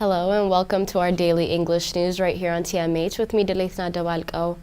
Hello and welcome to our daily English news right here on TMH with me, Delithna Dawalko.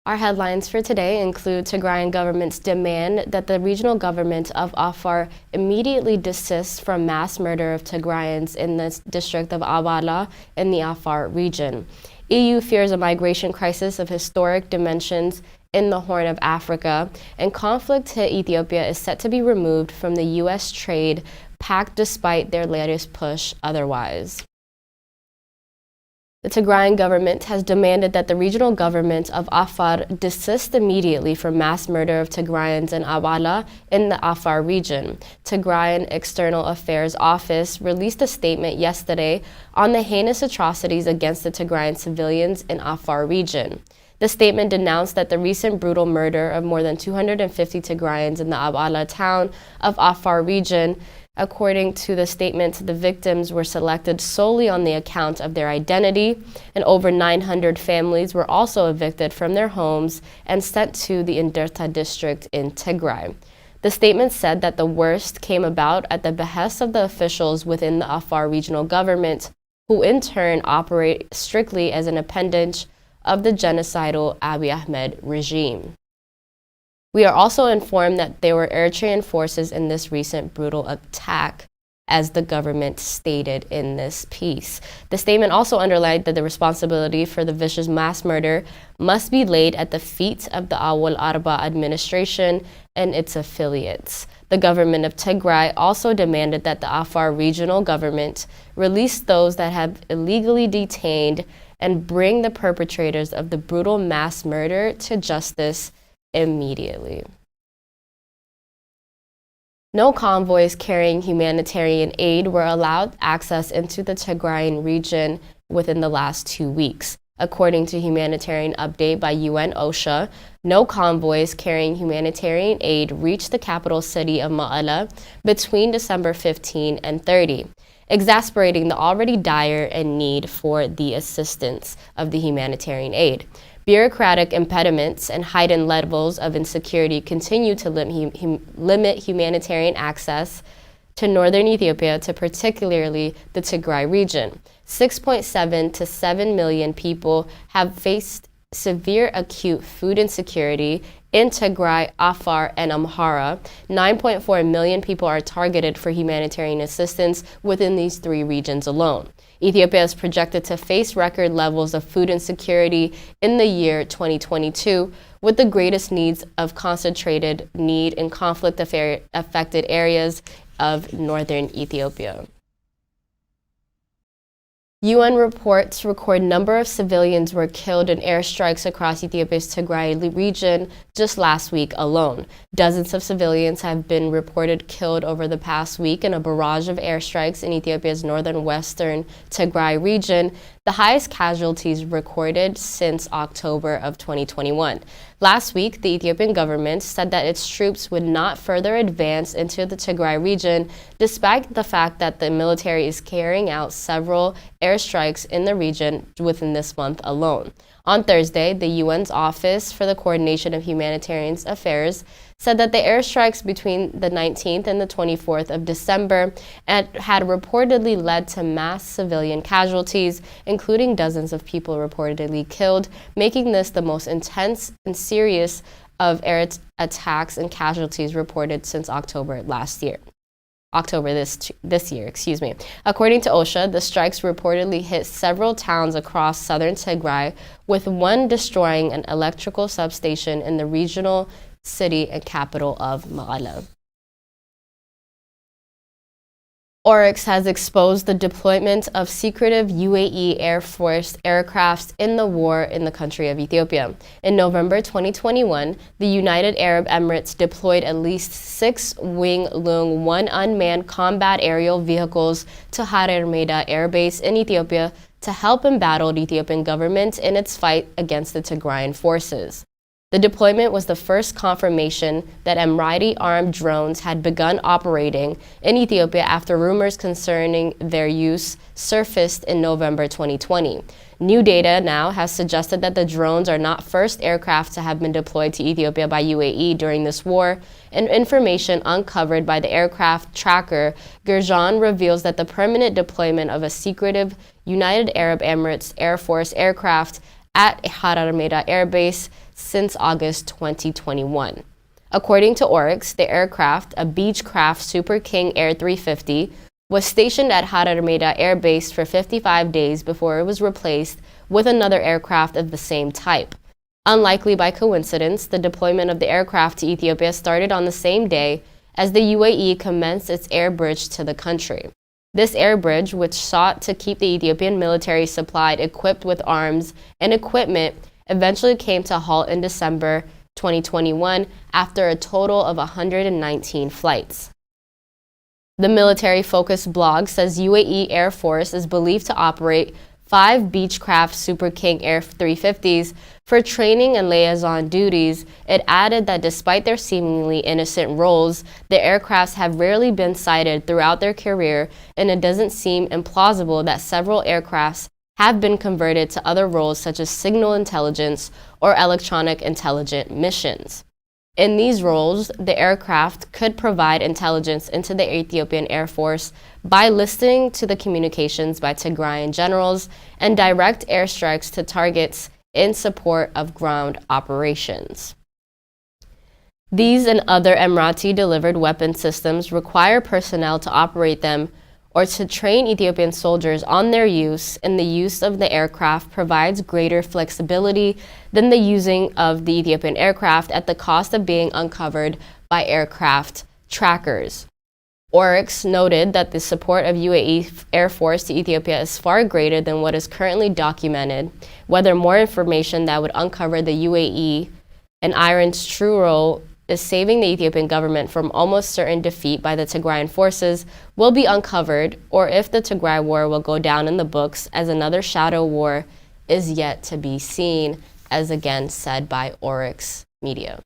Our headlines for today include Tigrayan government's demand that the regional government of Afar immediately desist from mass murder of Tigrayans in the district of Abala in the Afar region. EU fears a migration crisis of historic dimensions in the Horn of Africa, and conflict to Ethiopia is set to be removed from the U.S. trade pact despite their latest push otherwise. The Tigrayan government has demanded that the regional government of Afar desist immediately from mass murder of Tigrayans in Abala in the Afar region. Tigrayan External Affairs Office released a statement yesterday on the heinous atrocities against the Tigrayan civilians in Afar region. The statement denounced that the recent brutal murder of more than 250 Tigrayans in the Abala town of Afar region. According to the statement, the victims were selected solely on the account of their identity, and over 900 families were also evicted from their homes and sent to the Inderta district in Tigray. The statement said that the worst came about at the behest of the officials within the Afar regional government, who in turn operate strictly as an appendage of the genocidal Abiy Ahmed regime. We are also informed that there were Eritrean forces in this recent brutal attack, as the government stated in this piece. The statement also underlined that the responsibility for the vicious mass murder must be laid at the feet of the Awal Arba administration and its affiliates. The government of Tigray also demanded that the Afar regional government release those that have illegally detained and bring the perpetrators of the brutal mass murder to justice immediately. No convoys carrying humanitarian aid were allowed access into the Tigrayan region within the last 2 weeks. According to humanitarian update by UN OSHA, no convoys carrying humanitarian aid reached the capital city of Ma'ala between December 15 and 30, exacerbating the already dire and need for the assistance of the humanitarian aid. Bureaucratic impediments and heightened levels of insecurity continue to limit humanitarian access to northern Ethiopia, to particularly the Tigray region. 6.7 to 7 million people have faced severe acute food insecurity in Tigray, Afar, and Amhara. 9.4 million people are targeted for humanitarian assistance within these three regions alone. Ethiopia is projected to face record levels of food insecurity in the year 2022, with the greatest needs of concentrated need in conflict-affected areas of northern Ethiopia. UN reports record number of civilians were killed in airstrikes across Ethiopia's Tigray region just last week alone. Dozens of civilians have been reported killed over the past week in a barrage of airstrikes in Ethiopia's northern western Tigray region, the highest casualties recorded since October of 2021. Last week, the Ethiopian government said that its troops would not further advance into the Tigray region, despite the fact that the military is carrying out several airstrikes in the region within this month alone. On Thursday, the UN's Office for the Coordination of Humanitarian Affairs said that the airstrikes between the 19th and the 24th of December had reportedly led to mass civilian casualties, including dozens of people reportedly killed, making this the most intense and serious of air attacks and casualties reported since October this year. According to OSHA, the strikes reportedly hit several towns across southern Tigray, with one destroying an electrical substation in the regional city and capital of Ma'ala. Oryx has exposed the deployment of secretive UAE Air Force aircrafts in the war in the country of Ethiopia. In November 2021, the United Arab Emirates deployed at least 6 Wing Lung 1 unmanned combat aerial vehicles to Harer Meida Air Base in Ethiopia to help embattle the Ethiopian government in its fight against the Tigrayan forces. The deployment was the first confirmation that Emirati armed drones had begun operating in Ethiopia after rumors concerning their use surfaced in November 2020. New data now has suggested that the drones are not first aircraft to have been deployed to Ethiopia by UAE during this war, and information uncovered by the aircraft tracker Gurjan reveals that the permanent deployment of a secretive United Arab Emirates Air Force aircraft at Harar Meda Air Base since August 2021. According to Oryx, the aircraft, a Beechcraft Super King Air 350, was stationed at Harar Meda Air Base for 55 days before it was replaced with another aircraft of the same type. Unlikely by coincidence, the deployment of the aircraft to Ethiopia started on the same day as the UAE commenced its air bridge to the country. This air bridge, which sought to keep the Ethiopian military supplied, equipped with arms and equipment, eventually came to a halt in December 2021 after a total of 119 flights. The military-focused blog says UAE Air Force is believed to operate 5 Beechcraft Super King Air 350s for training and liaison duties. It added that despite their seemingly innocent roles, the aircrafts have rarely been sighted throughout their career, and it doesn't seem implausible that several aircrafts have been converted to other roles such as signal intelligence or electronic intelligence missions. In these roles, the aircraft could provide intelligence into the Ethiopian Air Force by listening to the communications by Tigrayan generals and direct airstrikes to targets in support of ground operations. These and other Emirati-delivered weapon systems require personnel to operate them or to train Ethiopian soldiers on their use, and the use of the aircraft provides greater flexibility than the using of the Ethiopian aircraft at the cost of being uncovered by aircraft trackers. Oryx noted that the support of UAE Air Force to Ethiopia is far greater than what is currently documented. Whether more information that would uncover the UAE and Iran's true role is saving the Ethiopian government from almost certain defeat by the Tigrayan forces will be uncovered, or if the Tigray war will go down in the books as another shadow war is yet to be seen, as again said by Oryx Media.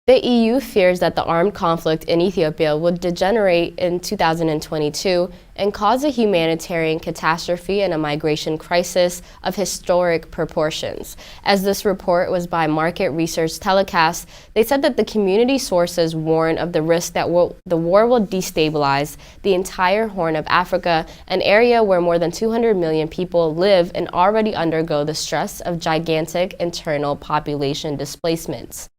The EU fears that the armed conflict in Ethiopia will degenerate in 2022 and cause a humanitarian catastrophe and a migration crisis of historic proportions. As this report was by Market Research telecast, they said that the community sources warn of the risk that the war will destabilize the entire Horn of Africa, an area where more than 200 million people live and already undergo the stress of gigantic internal population displacements.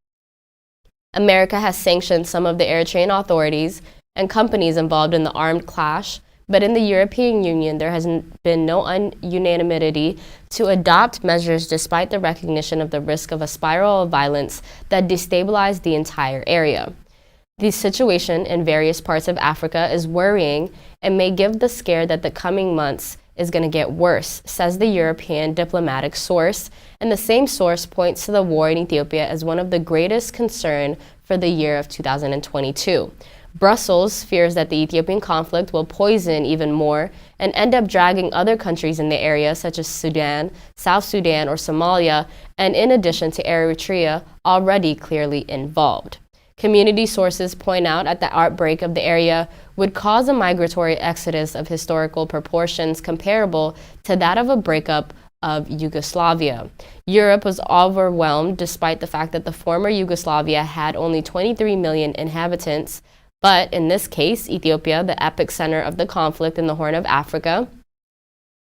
America has sanctioned some of the Eritrean authorities and companies involved in the armed clash, but in the European Union there has been no unanimity to adopt measures despite the recognition of the risk of a spiral of violence that destabilized the entire area. The situation in various parts of Africa is worrying and may give the scare that the coming months is going to get worse, says the European diplomatic source, and the same source points to the war in Ethiopia as one of the greatest concern for the year of 2022. Brussels fears that the Ethiopian conflict will poison even more and end up dragging other countries in the area such as Sudan, South Sudan, or Somalia, and in addition to Eritrea, already clearly involved. Community sources point out that the outbreak of the area would cause a migratory exodus of historical proportions comparable to that of a breakup of Yugoslavia. Europe was overwhelmed despite the fact that the former Yugoslavia had only 23 million inhabitants, but in this case, Ethiopia, the epicenter of the conflict in the Horn of Africa,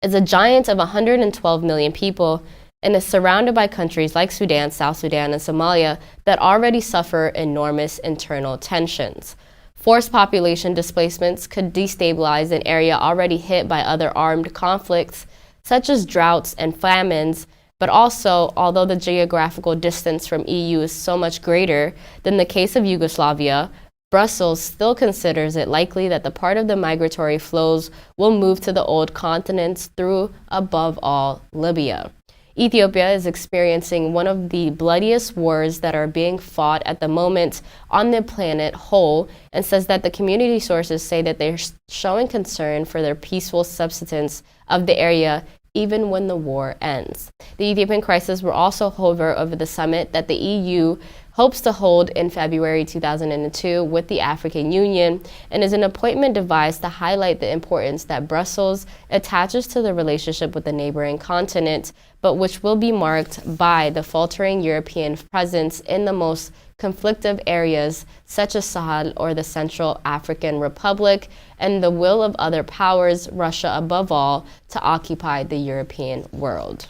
is a giant of 112 million people and is surrounded by countries like Sudan, South Sudan, and Somalia that already suffer enormous internal tensions. Forced population displacements could destabilize an area already hit by other armed conflicts, such as droughts and famines, but also, although the geographical distance from EU is so much greater than the case of Yugoslavia, Brussels still considers it likely that the part of the migratory flows will move to the old continents through, above all, Libya. Ethiopia is experiencing one of the bloodiest wars that are being fought at the moment on the planet whole, and says that the community sources say that they're showing concern for their peaceful subsistence of the area even when the war ends. The Ethiopian crisis will also hover over the summit that the EU hopes to hold in February 2002 with the African Union, and is an appointment devised to highlight the importance that Brussels attaches to the relationship with the neighboring continent, but which will be marked by the faltering European presence in the most conflictive areas such as Sahel or the Central African Republic, and the will of other powers, Russia above all, to occupy the European world.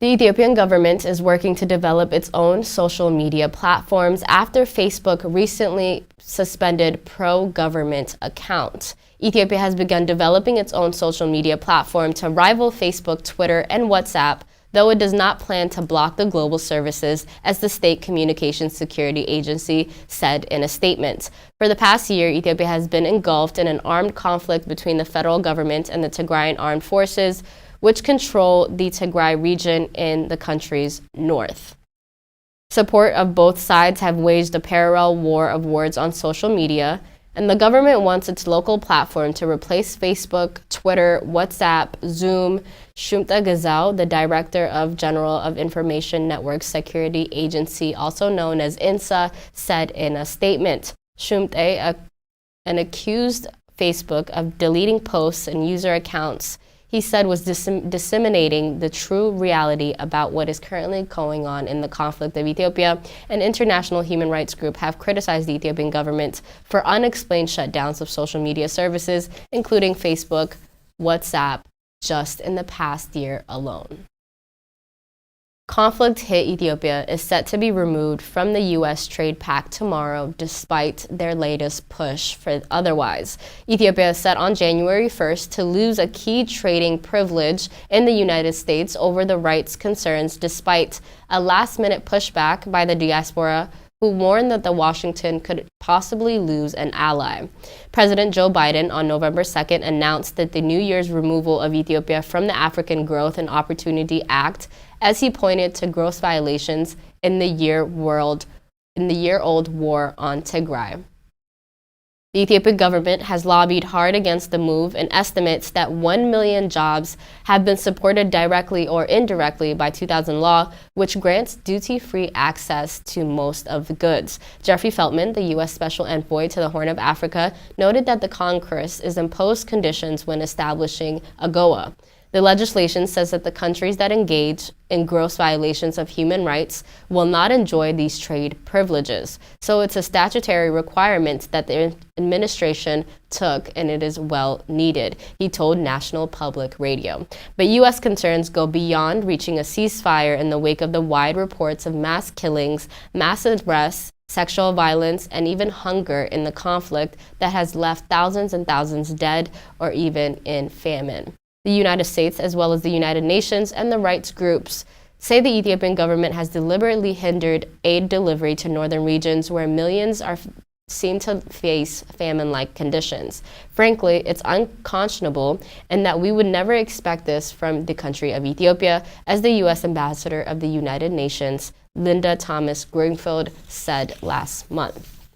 The Ethiopian government is working to develop its own social media platforms after Facebook recently suspended pro-government accounts. Ethiopia has begun developing its own social media platform to rival Facebook, Twitter, and WhatsApp, though it does not plan to block the global services, as the State Communications Security Agency said in a statement. For the past year, Ethiopia has been engulfed in an armed conflict between the federal government and the Tigrayan armed forces, which control the Tigray region in the country's north. Support of both sides have waged a parallel war of words on social media, and the government wants its local platform to replace Facebook, Twitter, WhatsApp, Zoom. Shumta Gazal, the Director of General of Information Network Security Agency, also known as INSA, said in a statement. Shumta accused Facebook of deleting posts and user accounts he said was disseminating the true reality about what is currently going on in the conflict of Ethiopia. An international human rights group have criticized the Ethiopian government for unexplained shutdowns of social media services, including Facebook, WhatsApp, just in the past year alone. Conflict-hit Ethiopia is set to be removed from the U.S. trade pact tomorrow, despite their latest push for otherwise. Ethiopia is set on January 1st to lose a key trading privilege in the United States over the rights concerns, despite a last-minute pushback by the diaspora, who warned that Washington could possibly lose an ally. President Joe Biden on November 2nd announced that the New Year's removal of Ethiopia from the African Growth and Opportunity Act, as he pointed to gross violations in the year-old war on Tigray. The Ethiopian government has lobbied hard against the move and estimates that 1 million jobs have been supported directly or indirectly by 2000 law, which grants duty-free access to most of the goods. Jeffrey Feltman, the U.S. Special Envoy to the Horn of Africa, noted that the Congress is imposed conditions when establishing AGOA. The legislation says that the countries that engage in gross violations of human rights will not enjoy these trade privileges. So it's a statutory requirement that the administration took, and it is well needed, he told National Public Radio. But U.S. concerns go beyond reaching a ceasefire in the wake of the wide reports of mass killings, mass arrests, sexual violence, and even hunger in the conflict that has left thousands and thousands dead or even in famine. The United States, as well as the United Nations and the rights groups, say the Ethiopian government has deliberately hindered aid delivery to northern regions where millions are seen to face famine-like conditions. Frankly, it's unconscionable, and that we would never expect this from the country of Ethiopia, as the U.S. Ambassador of the United Nations, Linda Thomas-Greenfield, said last month.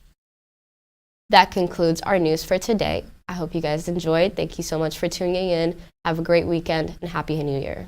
That concludes our news for today. I hope you guys enjoyed. Thank you so much for tuning in. Have a great weekend and Happy New Year.